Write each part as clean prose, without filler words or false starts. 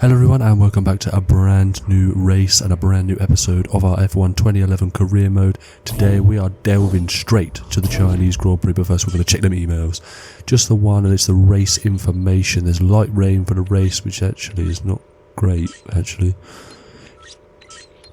Hello everyone and welcome back to a brand new race and a brand new episode of our F1 2011 career mode. Today we are delving straight to the Chinese Grand Prix, but first we're going to check them emails. Just the one, and it's the race information. There's light rain for the race, which actually is not great, actually.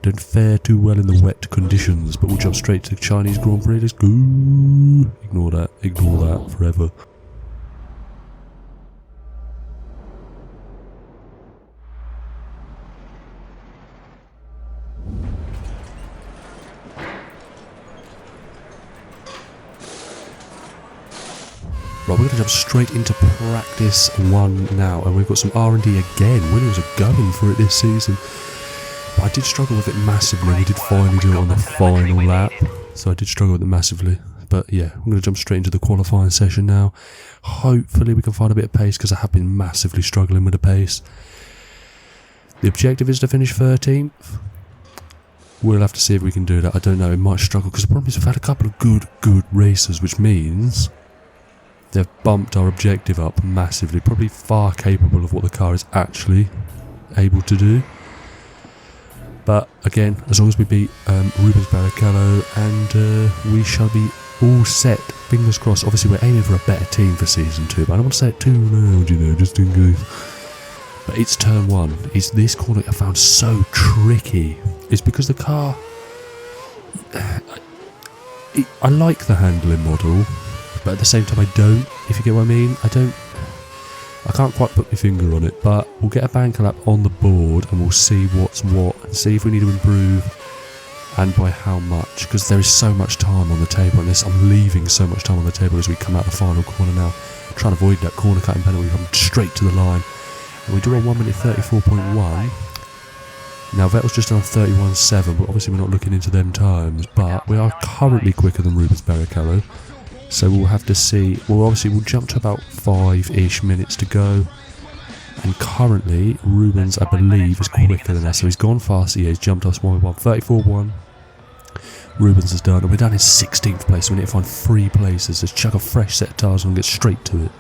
Don't fare too well in the wet conditions, but we'll jump straight to the Chinese Grand Prix. Let's go. Ignore that forever. Right, we're going to jump straight into practice one now, and we've got some R&D again. Williams are going for it this season, but I did struggle with it massively. We did finally do it on the final lap, so I did struggle with it massively. But yeah, I'm going to jump straight into the qualifying session now. Hopefully we can find a bit of pace, because I have been massively struggling with the pace. The objective is to finish 13th. We'll have to see if we can do that. I don't know, it might struggle, because the problem is we've had a couple of good racers, which means they've bumped our objective up massively, probably far capable of what the car is actually able to do. But again, as long as we beat Rubens Barrichello, and we shall be all set, fingers crossed. Obviously we're aiming for a better team for season 2, but I don't want to say it too loud, you know, just in case. But it's turn 1. It's this corner I found so tricky. It's because the car, I like the handling model, but at the same time I don't, if you get what I mean. I can't quite put my finger on it, but we'll get a banker lap on the board and we'll see what's what and see if we need to improve and by how much, because there is so much time on the table on this. I'm leaving so much time on the table as we come out the final corner now. I'm trying to avoid that corner cutting penalty. We come straight to the line and we do on 1 minute 34.1. Now Vettel's just on 31.7, but obviously we're not looking into them times, but we are currently quicker than Rubens Barrichello. So we'll have to see. Well, obviously we'll jump to about 5-ish minutes to go, and currently Rubens, I believe, is quicker than us. So he's gone fast. He's jumped us 1-1, 34.1. Rubens has done, and we're down in 16th place. So we need to find 3 places. Let's chuck a fresh set of tyres and get straight to it.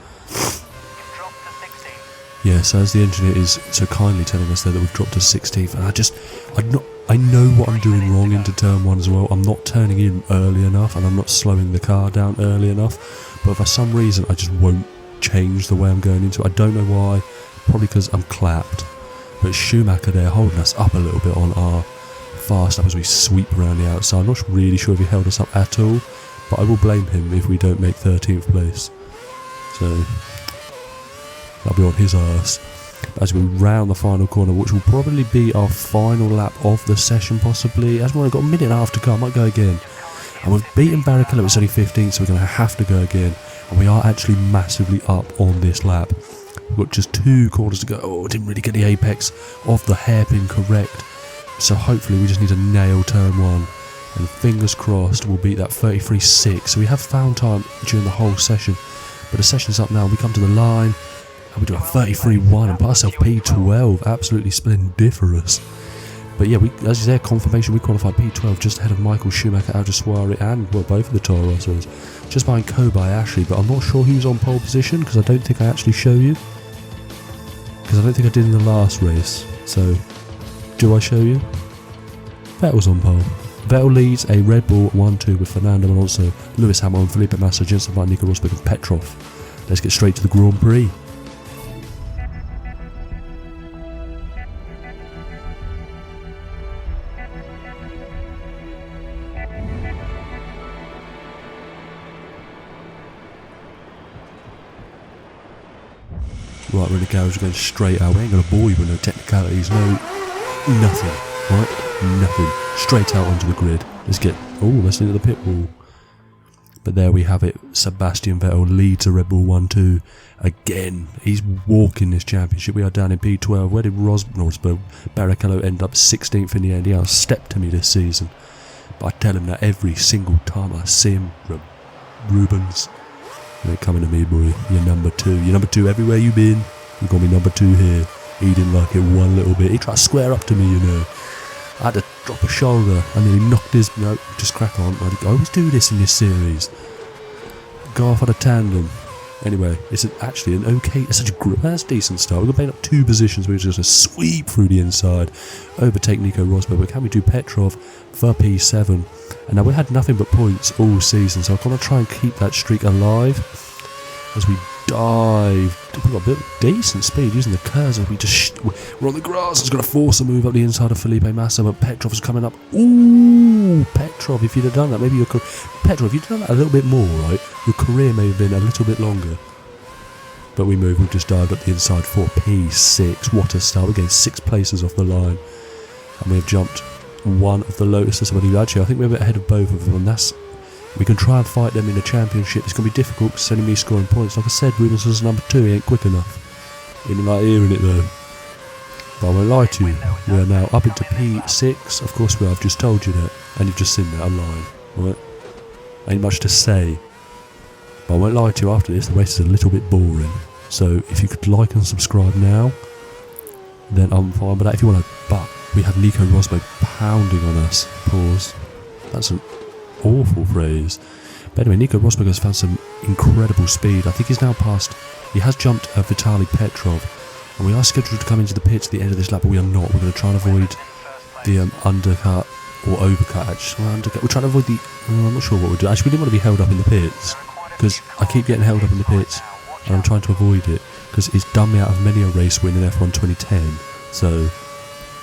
Yeah, so as the engineer is so kindly telling us there that we've dropped to 16th, and I know what I'm doing wrong into turn 1 as well. I'm not turning in early enough, and I'm not slowing the car down early enough, but for some reason I just won't change the way I'm going into it. I don't know why, probably because I'm clapped, but Schumacher there holding us up a little bit on our fast lap as we sweep around the outside. I'm not really sure if he held us up at all, but I will blame him if we don't make 13th place, so that'll be on his arse. As we round the final corner, which will probably be our final lap of the session, possibly. As we've got a minute and a half to go, I might go again. And we've beaten Barrichello, it's only 15, so we're going to have to go again. And we are actually massively up on this lap. We've got just 2 corners to go. Oh, I didn't really get the apex of the hairpin correct. So hopefully we just need to nail turn 1. And fingers crossed we'll beat that 33.6. So we have found time during the whole session. But the session's up now. We come to the line. And we do a 33.1 and put ourselves P12, absolutely splendiferous. But yeah, as you say, confirmation, we qualified P12 just ahead of Michael Schumacher, Aldersuari, and well, both of the Toro Rossos, just behind Kobayashi. But I'm not sure who's on pole position, because I don't think I actually show you, because I don't think I did in the last race. So, do I show you? Vettel's on pole. Vettel leads a Red Bull 1-2 with Fernando Alonso, Lewis Hamilton, Felipe Massa, Jenson Button, Nico Rosberg, and Petrov. Let's get straight to the Grand Prix. Right, we're in the garage, we're going straight out. We ain't going to bore you with no technicalities, nothing, right? Nothing. Straight out onto the grid. Let's into the pit wall. But there we have it. Sebastian Vettel leads a Red Bull 1-2 again. He's walking this championship. We are down in P12. Where did Rosberg Barrichello end up? 16th in the end. He outstepped to me this season. But I tell him that every single time I see him. Rubens, you ain't coming to me, boy. You're number 2. You're number 2 everywhere you been. You're going to be number 2 here. He didn't like it one little bit. He tried to square up to me, you know. I had to drop a shoulder. I nearly knocked his... No, just crack on. I always do this in this series. Go off on a tandem. Anyway, it's actually an okay, it's such a that's a decent start. We're going to make up 2 positions. We're just going to sweep through the inside, overtake Nico Rosberg, but can we do Petrov for P7? And now we had nothing but points all season, so I'm going to try and keep that streak alive as we dive. We've got a bit of decent speed using the curves as we just, we're on the grass. It's going to force a move up the inside of Felipe Massa, but Petrov is coming up. Ooh, Petrov, if you'd have done that, maybe your Petrov, if you'd done that a little bit more, right, your career may have been a little bit longer. But we moved, we've just dived up the inside for P6. What a start. We're getting 6 places off the line. And we have jumped one of the Lotuses. Actually, I think we're a bit ahead of both of them, and that's, we can try and fight them in a championship. It's going to be difficult because it's only me scoring points. Like I said, Rubens was number 2, he ain't quick enough. He didn't like hearing it though. But I won't lie to you, we are now up into P6. Of course we are, I've just told you that. And you've just seen that, I'm lying. Right? Ain't much to say. But I won't lie to you, after this, the race is a little bit boring. So if you could like and subscribe now, then I'm fine with that. If you want to, but we have Nico Rosberg pounding on us. Pause. That's an awful phrase. But anyway, Nico Rosberg has found some incredible speed. I think he's now passed, he has jumped Vitaly Petrov, and we are scheduled to come into the pits at the end of this lap, but we are not. We're going to try and avoid the undercut or overcut. Actually, undercut. We're trying to avoid the, I'm not sure what we're doing. Actually, we didn't want to be held up in the pits because I keep getting held up in the pits and I'm trying to avoid it because it's done me out of many a race win in F1 2010. So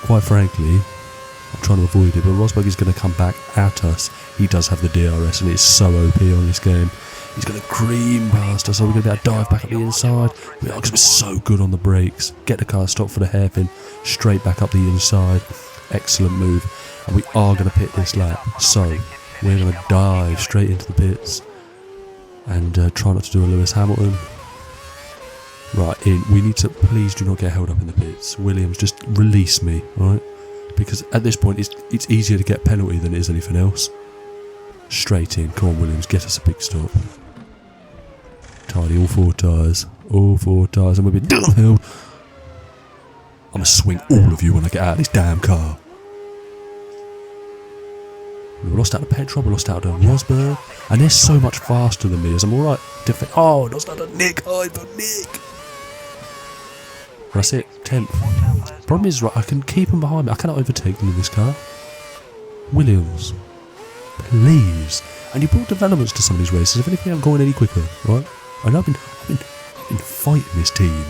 quite frankly, I'm trying to avoid it, but Rosberg is going to come back at us. He does have the DRS and it's so OP on this game. He's going to cream past us, so we're going to be able to dive back up the inside. We are, because we're so good on the brakes. Get the car stopped for the hairpin, straight back up the inside. Excellent move. And we are going to pit this lap, so we're going to dive straight into the pits and try not to do a Lewis Hamilton. Right, we need to, please do not get held up in the pits. Williams, just release me, alright? Because at this point, it's easier to get penalty than it is anything else. Straight in, come on Williams, get us a big stop. Tidy, all 4 tyres, and we'll be downhill. I'm going to swing all of you when I get out of this damn car. We lost out to Petrov, we lost out to Rosberg, and they're so much faster than me as I'm alright. Oh, lost out to Nick, Nick. That's it, 10th. Problem is, right, I can keep them behind me. I cannot overtake them in this car. Williams, please. And you brought developments to some of these races. If anything, I'm going any quicker, right? And I've been fighting this team,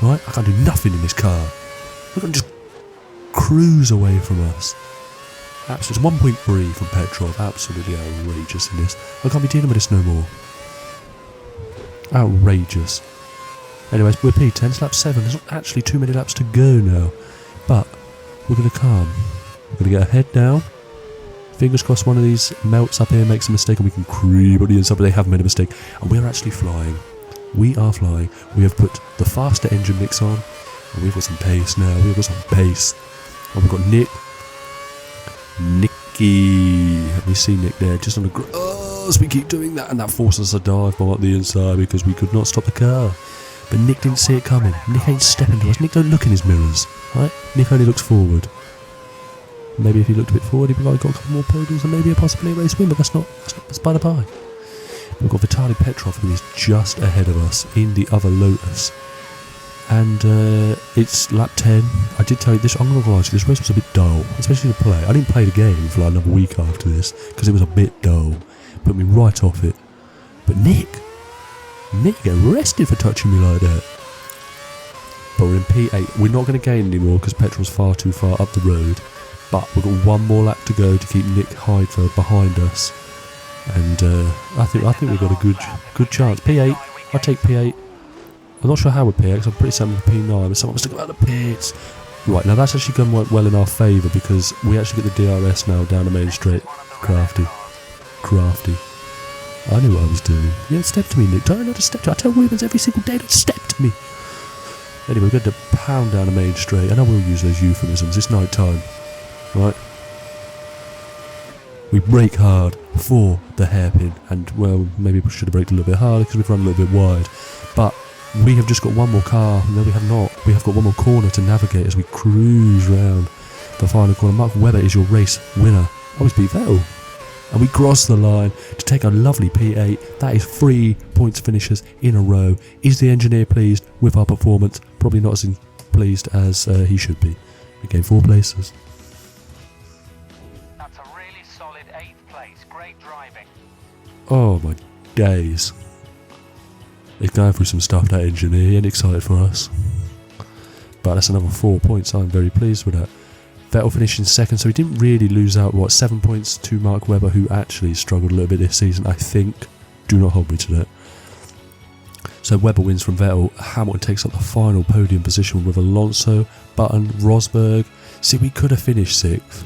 right? I can't do nothing in this car. We're going to just cruise away from us. Absolutely, 1.3 from Petrov. Absolutely outrageous in this. I can't be dealing with this no more. Outrageous. Anyways, we're P10, it's lap 7. There's not actually too many laps to go now. But we're going to calm. We're going to get our head down. Fingers crossed one of these melts up here makes a mistake and we can creep on the inside, but they have made a mistake. And we're actually flying. We are flying. We have put the faster engine mix on. And we've got some pace now. We've got some pace. And we've got Nicky. We see Nick there just on the grass. We keep doing that and that forces us to dive bomb up the inside because we could not stop the car. But Nick didn't see it coming. Nick ain't stepping to us. Nick don't look in his mirrors. Right? Nick only looks forward. Maybe if he looked a bit forward, he'd be like, got a couple more podiums and maybe possibly a race win, but that's by the by. We've got Vitaly Petrov, who is just ahead of us in the other Lotus. And it's lap 10. I did tell you this, I'm going to lie to you, this race was a bit dull, especially to play. I didn't play the game for like another week after this, because it was a bit dull. Put me right off it. But Nick, get arrested for touching me like that. But we're in P8. We're not going to gain anymore because Petrov's far too far up the road. But we've got one more lap to go to keep Nick Heidfeld behind us. And I think we've got a good chance. P8. I'll take P8. I'm not sure how we're P8 because I'm pretty certain we're P9. But someone must have come out of the pits. Right, now that's actually gone well in our favour because we actually get the DRS now down the main straight. Crafty. I knew what I was doing. Yeah, step to me, Nick. Don't know to step to me. I tell Williams every single day, don't step to me. Anyway, we're going to pound down the main straight. And I will use those euphemisms. It's night time. Right? We brake hard for the hairpin. And, well, maybe we should have braked a little bit harder because we've run a little bit wide. But we have just got one more car. No, we have not. We have got one more corner to navigate as we cruise round the final corner. Mark Webber is your race winner. Oh, he's beat Vettel. And we cross the line to take a lovely P8. That is 3 points finishes in a row. Is the engineer pleased with our performance? Probably not as pleased as he should be. We gained 4 places. That's a really solid 8th place. Great driving. Oh my days. He's going through some stuff, that engineer. He ain't excited for us. But that's another 4 points. I'm very pleased with that. Vettel finished in second, so he didn't really lose out, 7 points to Mark Webber, who actually struggled a little bit this season, I think. Do not hold me to that. So Webber wins from Vettel. Hamilton takes up the final podium position with Alonso, Button, Rosberg. See, we could have finished 6th.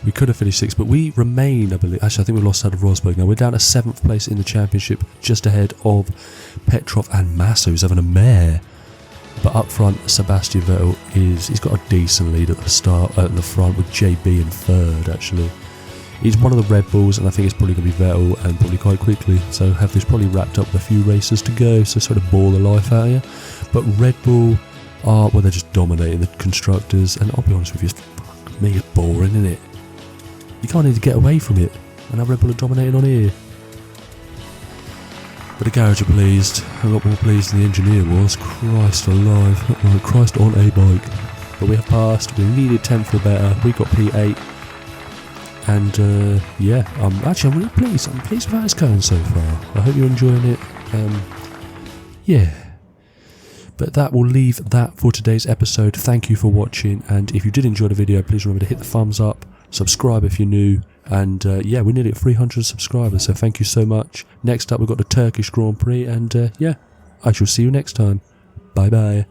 We could have finished 6th, but we remain, I believe. Actually, I think we lost out of Rosberg now. We're down to 7th place in the championship, just ahead of Petrov and Massa, who's having a mare. But up front, Sebastian Vettel he's got a decent lead at the front, with JB in 3rd, actually. He's one of the Red Bulls, and I think it's probably going to be Vettel, and probably quite quickly. So have this probably wrapped up with a few races to go, so sort of bore the life out of you. But Red Bull they're just dominating the constructors, and I'll be honest with you, it's boring, isn't it? You can't even get away from it, and now Red Bull are dominating on here. But the garage are pleased, a lot more pleased than the engineer was. Christ alive, Christ on a bike. But we have passed, we needed 10th or better, we got P8. And yeah, I'm really pleased. I'm pleased with how it's going so far. I hope you're enjoying it. Yeah. But that will leave that for today's episode. Thank you for watching, and if you did enjoy the video, please remember to hit the thumbs up, subscribe if you're new, and yeah, we're nearly at 300 subscribers, so thank you so much. Next up, we've got the Turkish Grand Prix, and yeah, I shall see you next time. Bye bye.